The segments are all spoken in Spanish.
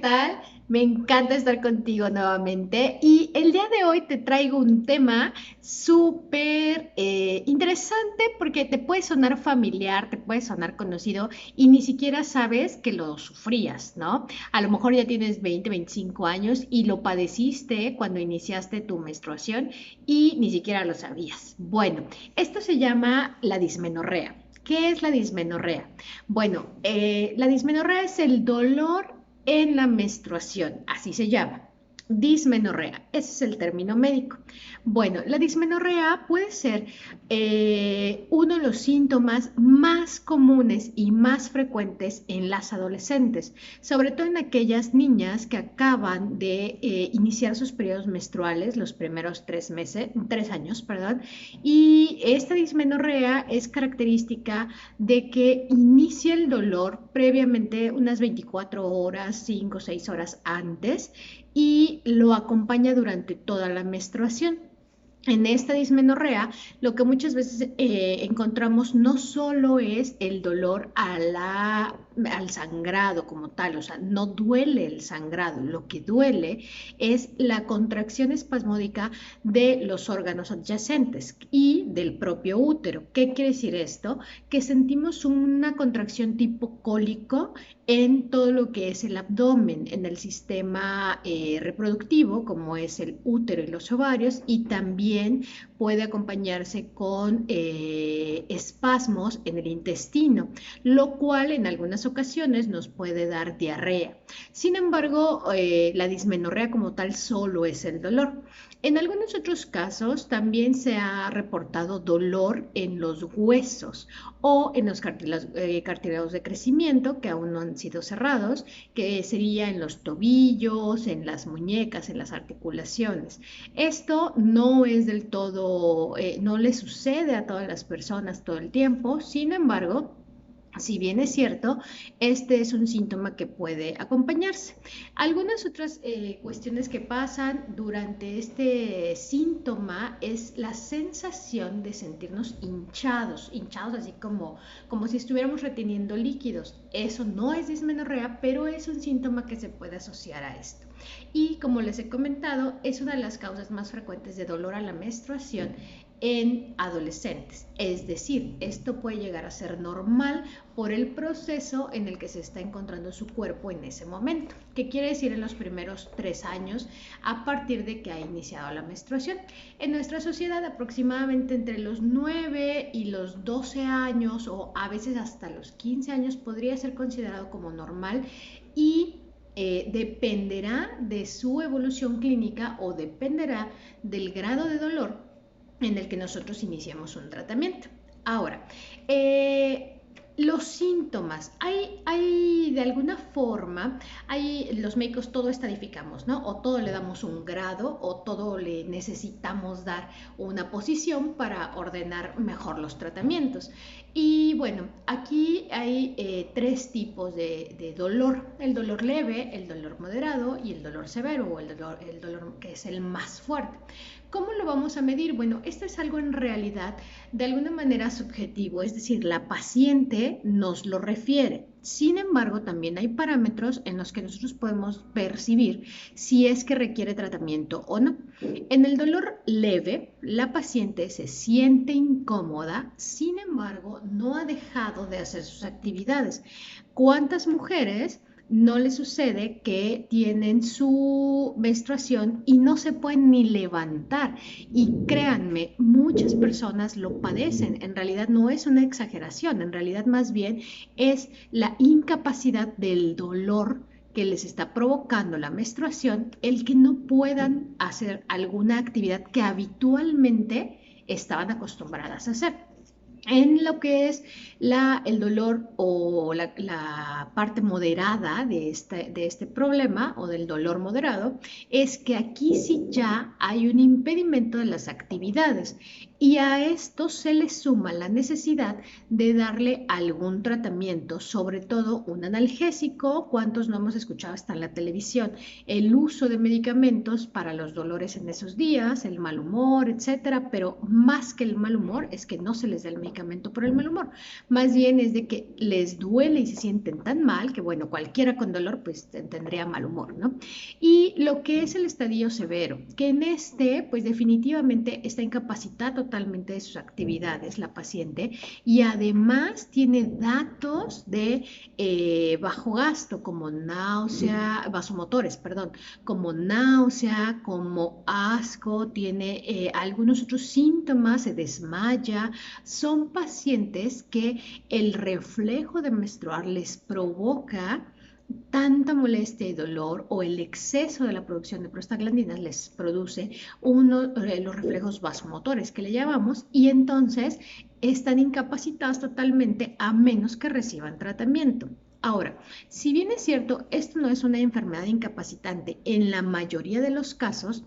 tal? Me encanta estar contigo nuevamente y el día de hoy te traigo un tema súper interesante porque te puede sonar familiar, te puede sonar conocido y ni siquiera sabes que lo sufrías, ¿no? A lo mejor ya tienes 20, 25 años y lo padeciste cuando iniciaste tu menstruación y ni siquiera lo sabías. Bueno, esto se llama la dismenorrea. ¿Qué es la dismenorrea? Bueno, la dismenorrea es el dolor en la menstruación, así se llama. Dismenorrea, ese es el término médico. Bueno, la dismenorrea puede ser uno de los síntomas más comunes y más frecuentes en las adolescentes, sobre todo en aquellas niñas que acaban de iniciar sus periodos menstruales, los primeros 3 meses, 3 años, perdón, y esta dismenorrea es característica de que inicia el dolor previamente unas 24 horas, 5 o 6 horas antes y lo acompaña durante toda la menstruación. En esta dismenorrea, lo que muchas veces encontramos no solo es el dolor al sangrado como tal, o sea, no duele el sangrado, lo que duele es la contracción espasmódica de los órganos adyacentes y del propio útero. ¿Qué quiere decir esto? Que sentimos una contracción tipo cólico en todo lo que es el abdomen, en el sistema reproductivo, como es el útero y los ovarios, y también puede acompañarse con espasmos en el intestino, lo cual en algunas ocasiones nos puede dar diarrea. Sin embargo, la dismenorrea como tal solo es el dolor. En algunos otros casos también se ha reportado dolor en los huesos o en los cartílagos de crecimiento que aún no han sido cerrados, que sería en los tobillos, en las muñecas, en las articulaciones. Esto no es del todo, no le sucede a todas las personas todo el tiempo, sin embargo, si bien es cierto, este es un síntoma que puede acompañarse. Algunas otras cuestiones que pasan durante este síntoma es la sensación de sentirnos hinchados, hinchados así como si estuviéramos reteniendo líquidos. Eso no es dismenorrea, pero es un síntoma que se puede asociar a esto. Y como les he comentado, es una de las causas más frecuentes de dolor a la menstruación en adolescentes. Es decir, esto puede llegar a ser normal por el proceso en el que se está encontrando su cuerpo en ese momento. ¿Qué quiere decir en los primeros 3 años a partir de que ha iniciado la menstruación? En nuestra sociedad aproximadamente entre los 9 y los 12 años o a veces hasta los 15 años podría ser considerado como normal y dependerá de su evolución clínica o dependerá del grado de dolor en el que nosotros iniciamos un tratamiento. Ahora, los síntomas, hay de alguna forma, los médicos todo estadificamos, ¿no? O todo le damos un grado o todo le necesitamos dar una posición para ordenar mejor los tratamientos. Y bueno, aquí hay 3 tipos de dolor: el dolor leve, el dolor moderado y el dolor severo o el dolor que es el más fuerte. ¿Cómo lo vamos a medir? Bueno, esto es algo en realidad de alguna manera subjetivo, es decir, la paciente nos lo refiere. Sin embargo, también hay parámetros en los que nosotros podemos percibir si es que requiere tratamiento o no. En el dolor leve, la paciente se siente incómoda, sin embargo, no ha dejado de hacer sus actividades. ¿Cuántas mujeres no les sucede que tienen su menstruación y no se pueden ni levantar? Y créanme, muchas personas lo padecen. En realidad no es una exageración, en realidad más bien es la incapacidad del dolor que les está provocando la menstruación, el que no puedan hacer alguna actividad que habitualmente estaban acostumbradas a hacer. En lo que es el dolor o la parte moderada de este problema o del dolor moderado, es que aquí sí ya hay un impedimento de las actividades y a esto se le suma la necesidad de darle algún tratamiento, sobre todo un analgésico. ¿Cuántos no hemos escuchado hasta en la televisión el uso de medicamentos para los dolores en esos días, el mal humor, etcétera? Pero más que el mal humor es que no se les da el medicamento por el mal humor. Más bien es de que les duele y se sienten tan mal que, bueno, cualquiera con dolor pues tendría mal humor, ¿no? Y lo que es el estadio severo, que en este pues definitivamente está incapacitada totalmente de sus actividades la paciente y además tiene datos de bajo gasto como náusea, vasomotores, perdón, como náusea, como asco, tiene algunos otros síntomas, se desmaya. Son pacientes que el reflejo de menstruar les provoca tanta molestia y dolor o el exceso de la producción de prostaglandinas les produce los reflejos vasomotores que le llamamos y entonces están incapacitados totalmente a menos que reciban tratamiento. Ahora, si bien es cierto, esto no es una enfermedad incapacitante, en la mayoría de los casos,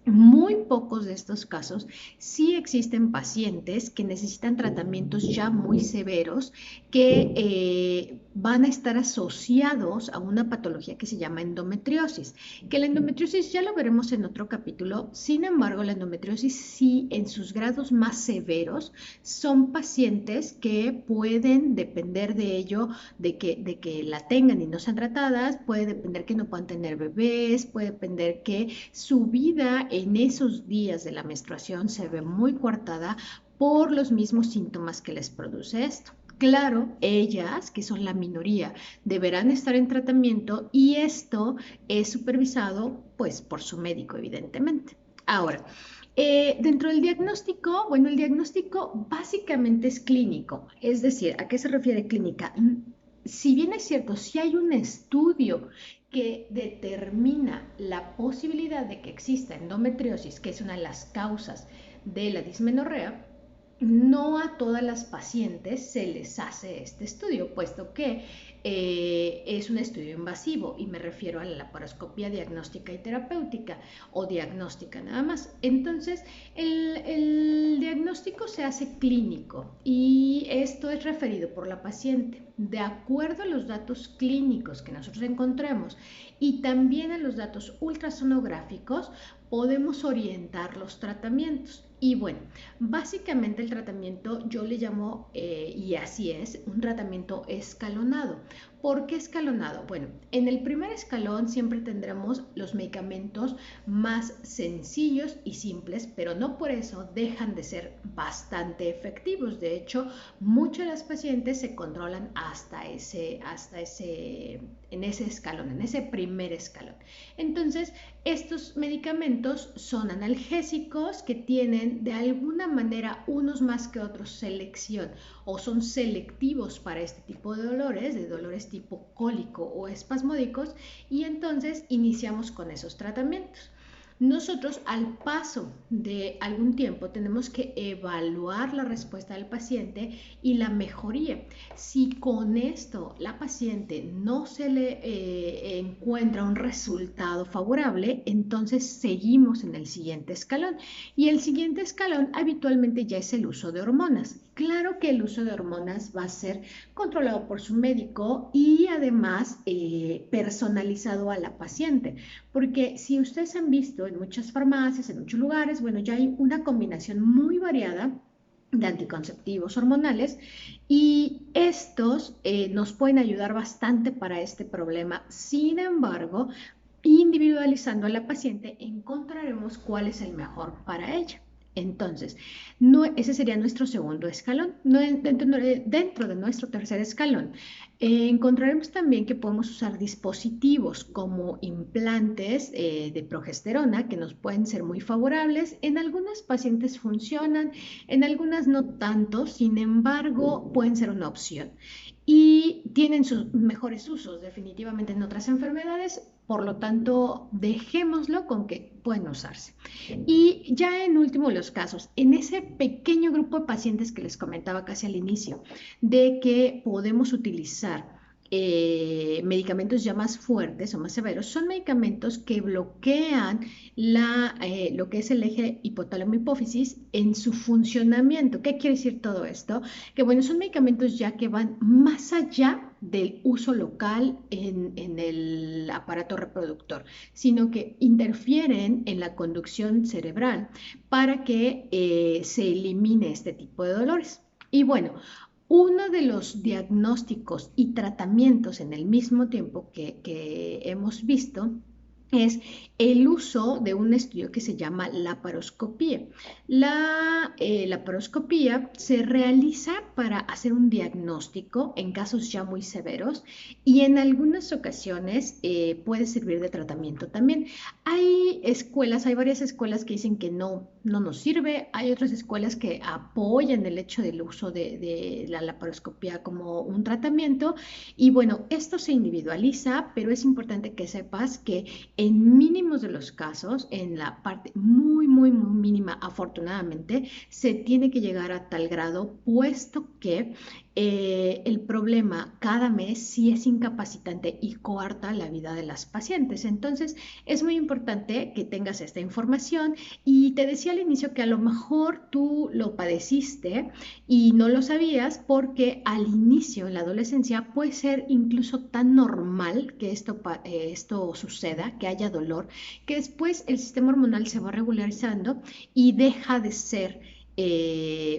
muy pocos de estos casos, sí existen pacientes que necesitan tratamientos ya muy severos que van a estar asociados a una patología que se llama endometriosis, que la endometriosis ya lo veremos en otro capítulo. Sin embargo, la endometriosis sí en sus grados más severos son pacientes que pueden depender de ello, de que la tengan y no sean tratadas, puede depender que no puedan tener bebés, puede depender que su vida en esos días de la menstruación se ve muy coartada por los mismos síntomas que les produce esto. Claro, ellas, que son la minoría, deberán estar en tratamiento y esto es supervisado pues por su médico, evidentemente. Ahora, dentro del diagnóstico, bueno, el diagnóstico básicamente es clínico, es decir, ¿a qué se refiere clínica? Si bien es cierto, si hay un estudio que determina la posibilidad de que exista endometriosis, que es una de las causas de la dismenorrea, no a todas las pacientes se les hace este estudio, puesto que es un estudio invasivo y me refiero a la laparoscopia diagnóstica y terapéutica o diagnóstica nada más. Entonces, el diagnóstico se hace clínico y esto es referido por la paciente de acuerdo a los datos clínicos que nosotros encontremos y también a los datos ultrasonográficos podemos orientar los tratamientos. Y bueno, básicamente el tratamiento yo le llamo, y así es, un tratamiento escalonado. ¿Por qué escalonado? Bueno, en el primer escalón siempre tendremos los medicamentos más sencillos y simples, pero no por eso dejan de ser bastante efectivos. De hecho, muchas de las pacientes se controlan en ese escalón, en ese primer escalón. Entonces, estos medicamentos son analgésicos que tienen de alguna manera unos más que otros selección o son selectivos para este tipo de dolores tipo cólico o espasmódicos y entonces iniciamos con esos tratamientos. Nosotros al paso de algún tiempo tenemos que evaluar la respuesta del paciente y la mejoría. Si con esto la paciente no se le encuentra un resultado favorable, entonces seguimos en el siguiente escalón. Y el siguiente escalón habitualmente ya es el uso de hormonas. Claro que el uso de hormonas va a ser controlado por su médico y además personalizado a la paciente. Porque si ustedes han visto en muchas farmacias, en muchos lugares, bueno, ya hay una combinación muy variada de anticonceptivos hormonales y estos nos pueden ayudar bastante para este problema. Sin embargo, individualizando a la paciente, encontraremos cuál es el mejor para ella. Entonces, no, ese sería nuestro segundo escalón. No, dentro de nuestro tercer escalón, encontraremos también que podemos usar dispositivos como implantes de progesterona que nos pueden ser muy favorables. En algunas pacientes funcionan, en algunas no tanto, sin embargo, pueden ser una opción. Y tienen sus mejores usos definitivamente en otras enfermedades, por lo tanto, dejémoslo con que pueden usarse. Y ya en último de los casos, en ese pequeño grupo de pacientes que les comentaba casi al inicio, de que podemos utilizar medicamentos ya más fuertes o más severos, son medicamentos que bloquean lo que es el eje hipotálamo-hipófisis en su funcionamiento. ¿Qué quiere decir todo esto? Que bueno, son medicamentos ya que van más allá del uso local en el aparato reproductor, sino que interfieren en la conducción cerebral para que se elimine este tipo de dolores. Y bueno, uno de los diagnósticos y tratamientos en el mismo tiempo que hemos visto es el uso de un estudio que se llama laparoscopía. La laparoscopía se realiza para hacer un diagnóstico en casos ya muy severos y en algunas ocasiones puede servir de tratamiento también. Hay varias escuelas que dicen que no nos sirve, hay otras escuelas que apoyan el hecho del uso de la laparoscopía como un tratamiento y bueno, esto se individualiza, pero es importante que sepas que en mínimos de los casos, en la parte muy mínima, afortunadamente, se tiene que llegar a tal grado, puesto que el problema cada mes sí es incapacitante y coarta la vida de las pacientes. Entonces, es muy importante que tengas esta información y te decía al inicio que a lo mejor tú lo padeciste y no lo sabías porque al inicio, en la adolescencia, puede ser incluso tan normal que esto suceda, que haya dolor, que después el sistema hormonal se va regularizando y deja de ser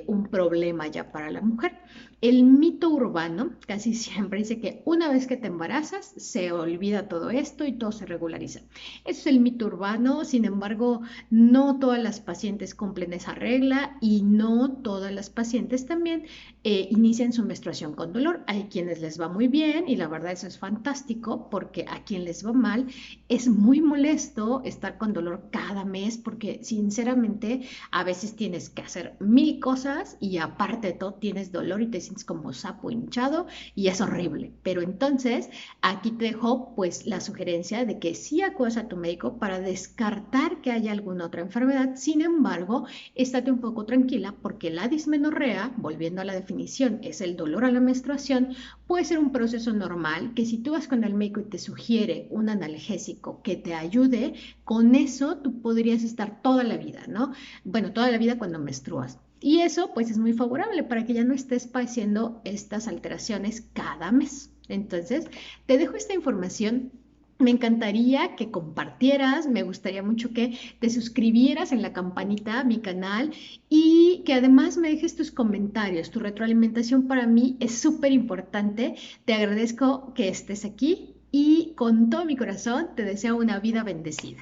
un problema ya para la mujer. El mito urbano casi siempre dice que una vez que te embarazas se olvida todo esto y todo se regulariza. Eso es el mito urbano, sin embargo, no todas las pacientes cumplen esa regla y no todas las pacientes también inician su menstruación con dolor. Hay quienes les va muy bien y la verdad eso es fantástico porque a quien les va mal es muy molesto estar con dolor cada mes porque sinceramente a veces tienes que hacer mil cosas y aparte de todo tienes dolor y te sientes como sapo hinchado y es horrible. Pero entonces aquí te dejo pues la sugerencia de que sí acudas a tu médico para descartar que haya alguna otra enfermedad. Sin embargo, estate un poco tranquila porque la dismenorrea, volviendo a la definición, es el dolor a la menstruación, puede ser un proceso normal que si tú vas con el médico y te sugiere un analgésico que te ayude, con eso tú podrías estar toda la vida, ¿no? Bueno, toda la vida cuando menstruas. Y eso pues es muy favorable para que ya no estés padeciendo estas alteraciones cada mes. Entonces, te dejo esta información. Me encantaría que compartieras, me gustaría mucho que te suscribieras en la campanita a mi canal y que además me dejes tus comentarios. Tu retroalimentación para mí es súper importante. Te agradezco que estés aquí y con todo mi corazón te deseo una vida bendecida.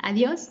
Adiós.